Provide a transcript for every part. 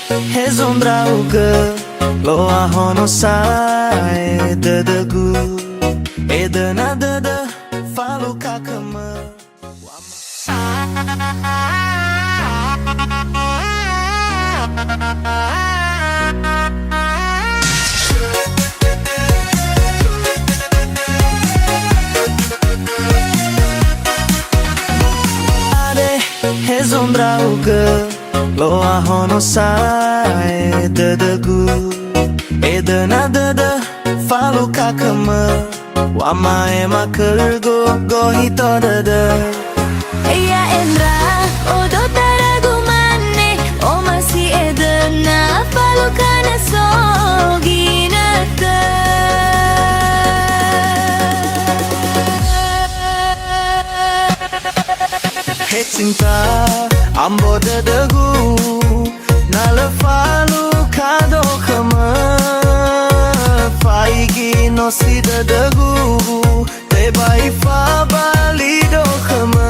Hezondrauga lo ahono sai dadagu edana dada falu kakama. Hezondrauga lo ahono sai dadagu edana dada falu kakama. Wama ema kergo gohito dada. Ya Endra odo taragu mane o masih edana falu kana soginata. Hey cinta ambo dadagu nala falu kado kama. Faigi no si dadagu te bai fa balido kama.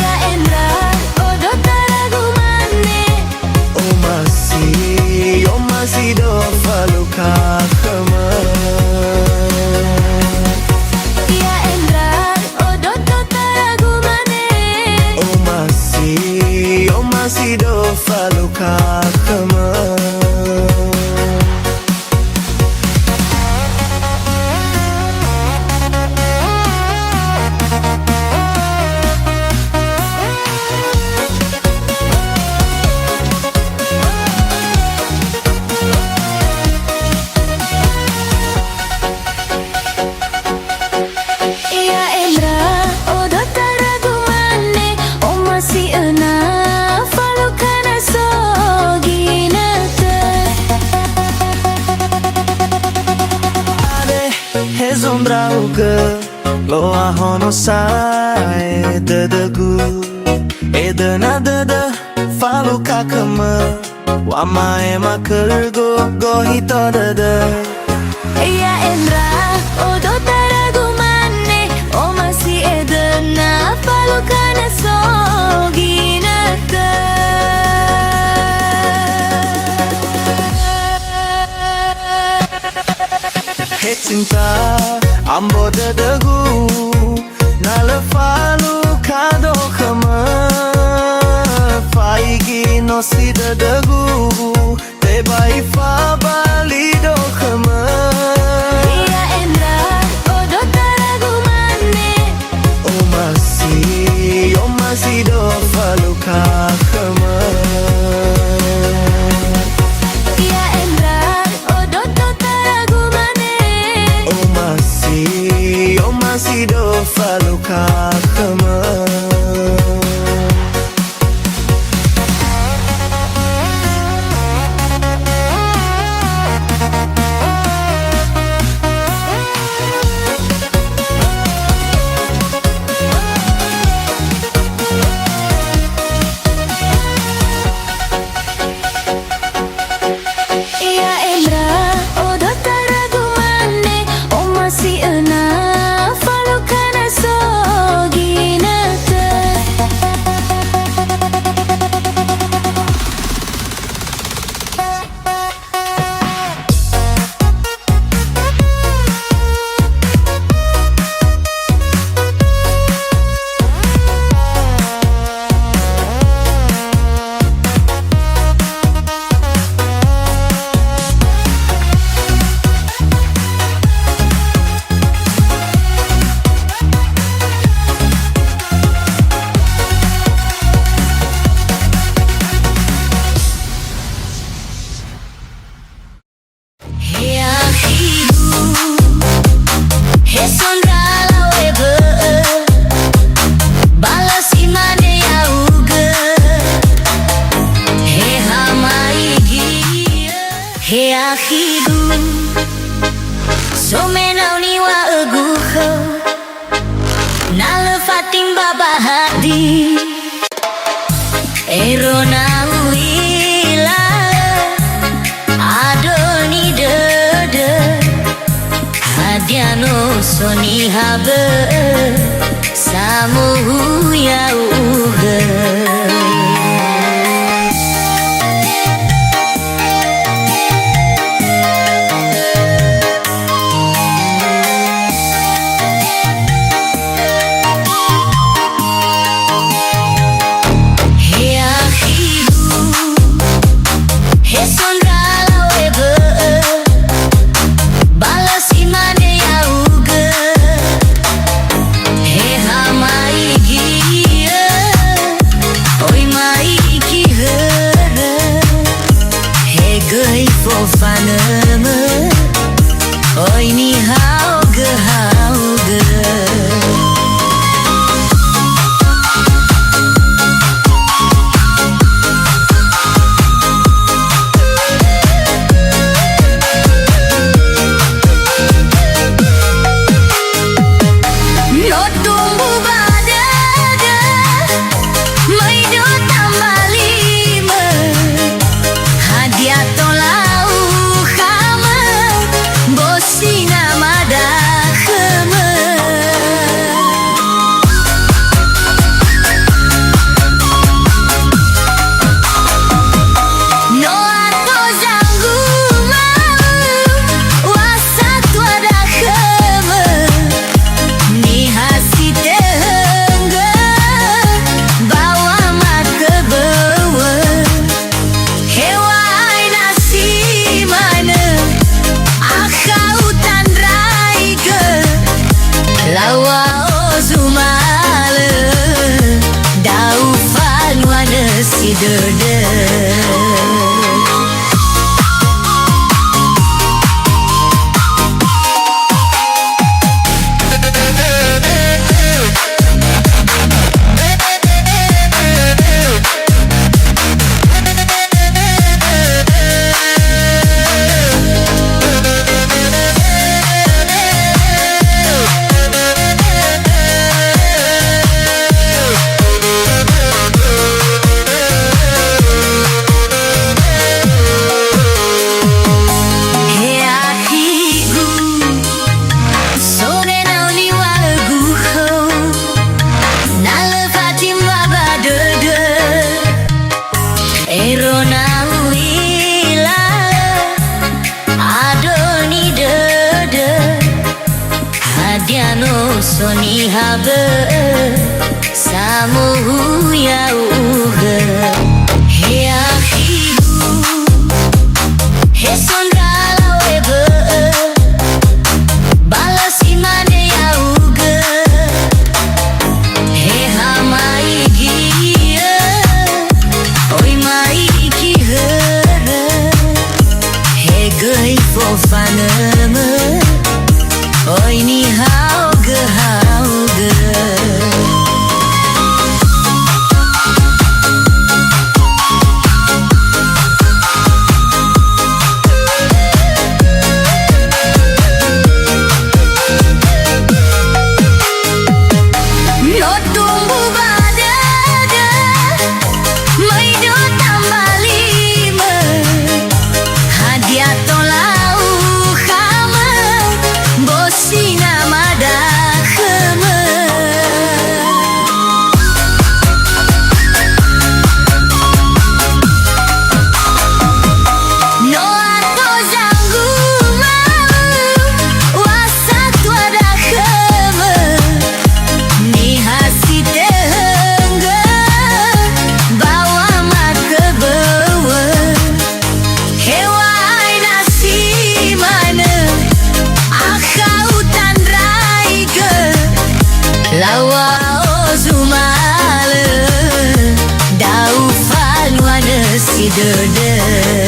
Ya Endra odo taragu mane O masih do falu kama. Ya Endra odo taragu mane O masih do falu kama. Hezondrauga lo ahono sai dadagu edana dada falu kakama. Wama ema kergo gohito dada. Ya Endra odo taragu mane o masih edana falu kana soginata. Hey cinta ambo dadagu nala falu kado kama. Faigi no si dadagu te bai fa balido kama. Ya Endra odo taragu mane O masih do falu kama. Ya Endra odo taragu mane O masih do falu kama. Ya Endra odo taragu mane o masih ena falu kana soginata. He akhidu so menauni wa aguho nala fatim baba hadi erona wila adoni dede hadiano soni habe samu ya uge faneme oi ni hauge hauge Soni habe samu ya uge he akhiru he sonrala webe balas imane ya uge he hamai gie oi mai ki he gei fo faneme oi ni hauge hauge Lawa ozumale dau fan wana si dede